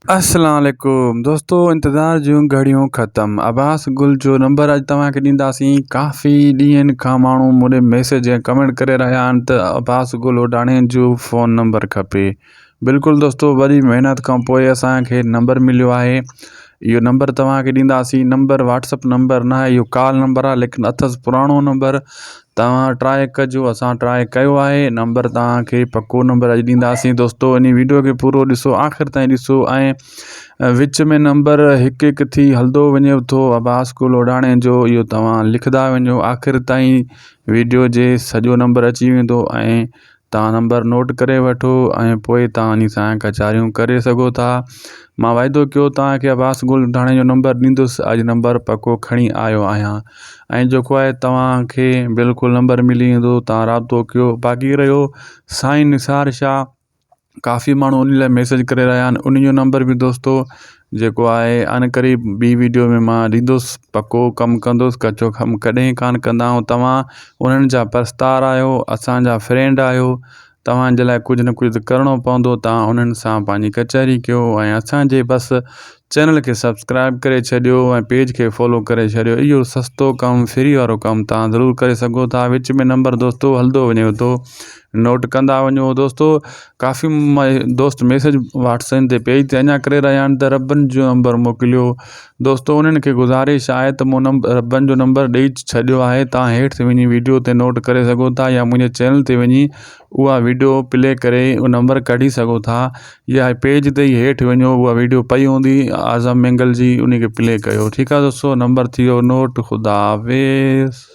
अस्सलाम वालेकुम दोस्तों, इंतज़ार जूं घड़ियूं ख़त्म। अब्बास गुल जो नंबर अॼु तव्हांखे ॾींदासीं। काफ़ी ॾींहंनि खां माण्हू मूंखे मैसेज ऐं कमेंट करे रहिया आहिनि त अब्बास गुल उडाणे जो फ़ोन नंबर खपे। बिल्कुलु दोस्तों, वरी महिनत खां पोइ असांखे नंबर मिलियो आहे। इहो नंबर तव्हांखे ॾींदासीं। नंबर व्हाट्सअप नंबर न आहे, इहो कॉल नंबर आहे, लेकिन अथसि पुराणो नंबर। तव्हां ट्राए कजो, असां ट्राए कयो आहे। नंबर तव्हांखे पको नंबर अॼु ॾींदासीं। दोस्तों, इन वीडियो खे पूरो ॾिसो, आख़िर ताईं ॾिसो ऐं विच में नंबर हिकु हिकु थी हलंदो वञे थो अब्बास गुल उडाणे जो। इहो तव्हां लिखंदा वञो, आख़िर ताईं वीडियो जे सॼो नंबर अची वेंदो ऐं तव्हां नंबर नोट करे वठो ऐं पोइ तव्हां इन सां कचारियूं करे सघो था। मां वाइदो कयो तव्हांखे अब्बास गुल उडाणे जो नंबर ॾींदुसि। अॼु नंबर पको खणी आयो आहियां ऐं जेको आहे तव्हांखे बिल्कुलु नंबर मिली वेंदो। तव्हां राब्तो कयो। बाक़ी रहियो साईं निसार शाह, काफ़ी माण्हू उन लाइ मैसेज करे रहिया आहिनि। उन जो नंबर बि दोस्तों जेको आहे अनक़रीब ॿी वीडियो में मां ॾींदुसि। पको कमु कंदुसि, कचो कमु कॾहिं कान कंदा आहियूं। तव्हां उन्हनि जा परस्तार आहियो, असांजा फ्रेंड आहियो। तव्हांजे लाइ कुझु न कुझु करिणो पवंदो। तव्हां उन्हनि सां पंहिंजी कचहरी कयो ऐं असांजे बसि चैनल खे सब्सक्राइब करे छॾियो ऐं पेज खे फॉलो करे छॾियो। इहो सस्तो कमु, फ्री वारो कमु तव्हां ज़रूरु करे सघो था। विच में नंबर दोस्तों हलंदो वञे थो, नोट कंदा वञो। दोस्तों, काफ़ी दोस्त मैसेज व्हाट्सएप ते पेज ते अञा करे रहिया आहिनि त रबनि जो नंबर मोकिलियो। दोस्तों, उन्हनि खे गुज़ारिश आहे त मूं रबनि जो नंबर ॾेई छॾियो आहे। तव्हां हेठि वञी वीडियो ते नोट करे सघो था या मुंहिंजे चैनल ते वञी उहा वीडियो प्ले करे उहो नंबर कढी सघो था, या पेज ते ई हेठि वञो, उहा वीडियो पई हूंदी आज़म मैंगल जी, उन खे प्ले कयो। ठीकु आहे दोस्तों, नंबर थी वियो नोट। ख़ुदा हाफ़िज़।